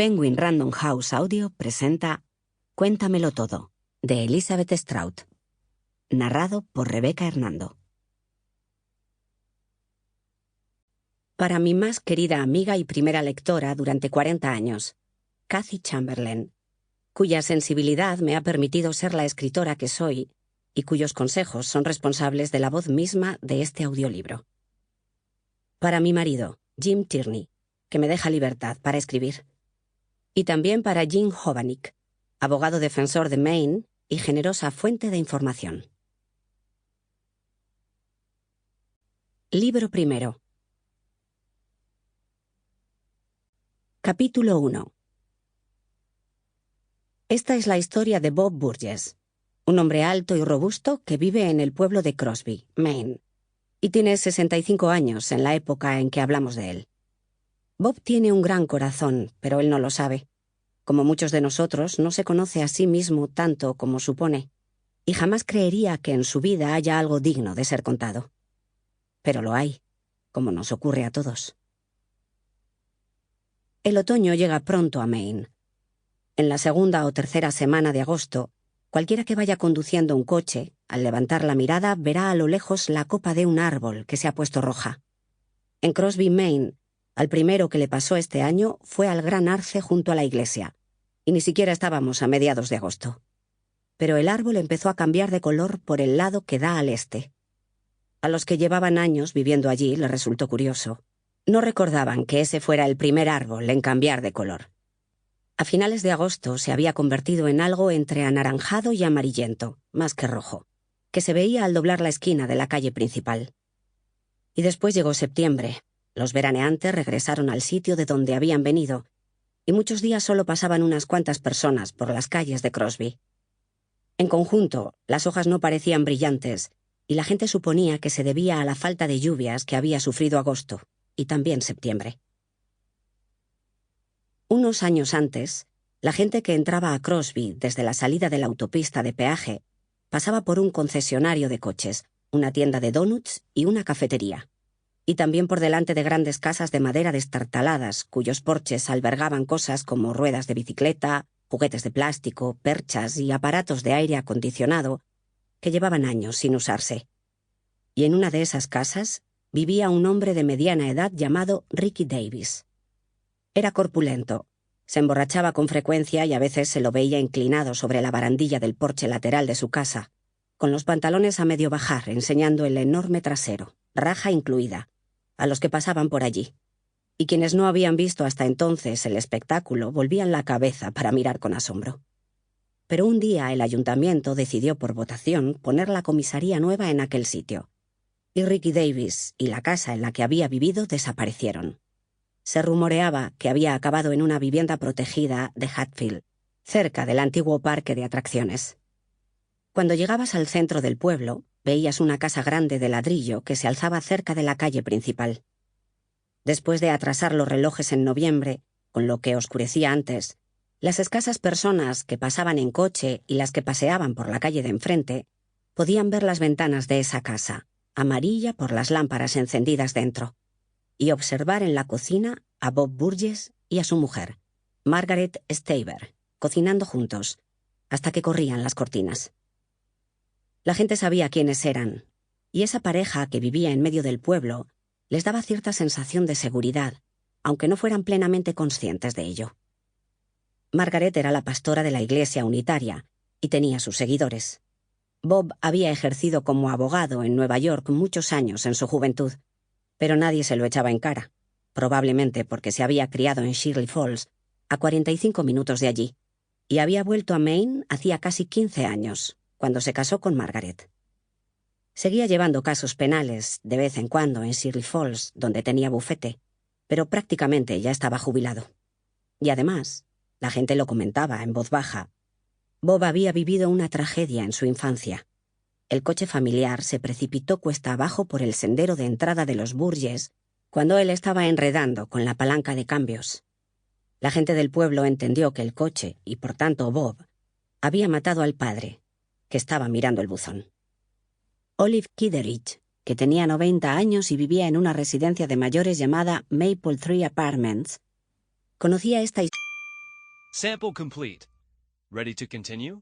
Penguin Random House Audio presenta Cuéntamelo todo, de Elizabeth Strout. Narrado por Rebeca Hernando. Para mi más querida amiga y primera lectora durante 40 años, Cathy Chamberlain, cuya sensibilidad me ha permitido ser la escritora que soy y cuyos consejos son responsables de la voz misma de este audiolibro. Para mi marido, Jim Tierney, que me deja libertad para escribir. Y también para Jim Hovanik, abogado defensor de Maine y generosa fuente de información. Libro primero. Capítulo 1. Esta es la historia de Bob Burgess, un hombre alto y robusto que vive en el pueblo de Crosby, Maine, y tiene 65 años en la época en que hablamos de él. Bob tiene un gran corazón, pero él no lo sabe. Como muchos de nosotros, no se conoce a sí mismo tanto como supone, y jamás creería que en su vida haya algo digno de ser contado. Pero lo hay, como nos ocurre a todos. El otoño llega pronto a Maine. En la segunda o tercera semana de agosto, cualquiera que vaya conduciendo un coche, al levantar la mirada, verá a lo lejos la copa de un árbol que se ha puesto roja. En Crosby, Maine, al primero que le pasó este año fue al gran arce junto a la iglesia, y ni siquiera estábamos a mediados de agosto. Pero el árbol empezó a cambiar de color por el lado que da al este. A los que llevaban años viviendo allí les resultó curioso. No recordaban que ese fuera el primer árbol en cambiar de color. A finales de agosto se había convertido en algo entre anaranjado y amarillento, más que rojo, que se veía al doblar la esquina de la calle principal. Y después llegó septiembre. Los veraneantes regresaron al sitio de donde habían venido, y muchos días solo pasaban unas cuantas personas por las calles de Crosby. En conjunto, las hojas no parecían brillantes, y la gente suponía que se debía a la falta de lluvias que había sufrido agosto, y también septiembre. Unos años antes, la gente que entraba a Crosby desde la salida de la autopista de peaje pasaba por un concesionario de coches, una tienda de donuts y una cafetería. Y también por delante de grandes casas de madera destartaladas, cuyos porches albergaban cosas como ruedas de bicicleta, juguetes de plástico, perchas y aparatos de aire acondicionado que llevaban años sin usarse. Y en una de esas casas vivía un hombre de mediana edad llamado Ricky Davis. Era corpulento, se emborrachaba con frecuencia y a veces se lo veía inclinado sobre la barandilla del porche lateral de su casa, con los pantalones a medio bajar, enseñando el enorme trasero, raja incluida, a los que pasaban por allí, y quienes no habían visto hasta entonces el espectáculo volvían la cabeza para mirar con asombro. Pero un día el ayuntamiento decidió por votación poner la comisaría nueva en aquel sitio, y Ricky Davis y la casa en la que había vivido desaparecieron. Se rumoreaba que había acabado en una vivienda protegida de Hatfield, cerca del antiguo parque de atracciones. Cuando llegabas al centro del pueblo, veías una casa grande de ladrillo que se alzaba cerca de la calle principal. Después de atrasar los relojes en noviembre, con lo que oscurecía antes, las escasas personas que pasaban en coche y las que paseaban por la calle de enfrente podían ver las ventanas de esa casa, amarilla por las lámparas encendidas dentro, y observar en la cocina a Bob Burgess y a su mujer, Margaret Staver, cocinando juntos, hasta que corrían las cortinas. La gente sabía quiénes eran, y esa pareja que vivía en medio del pueblo les daba cierta sensación de seguridad, aunque no fueran plenamente conscientes de ello. Margaret era la pastora de la iglesia unitaria y tenía sus seguidores. Bob había ejercido como abogado en Nueva York muchos años en su juventud, pero nadie se lo echaba en cara, probablemente porque se había criado en Shirley Falls, a 45 minutos de allí, y había vuelto a Maine hacía casi 15 años, cuando se casó con Margaret. Seguía llevando casos penales de vez en cuando en Shirley Falls, donde tenía bufete, pero prácticamente ya estaba jubilado. Y además, la gente lo comentaba en voz baja, Bob había vivido una tragedia en su infancia. El coche familiar se precipitó cuesta abajo por el sendero de entrada de los Burgess cuando él estaba enredando con la palanca de cambios. La gente del pueblo entendió que el coche, y por tanto Bob, había matado al padre, que estaba mirando el buzón. Olive Kitteridge, que tenía 90 años y vivía en una residencia de mayores llamada Maple Tree Apartments, conocía esta historia. Sample complete. Ready to continue?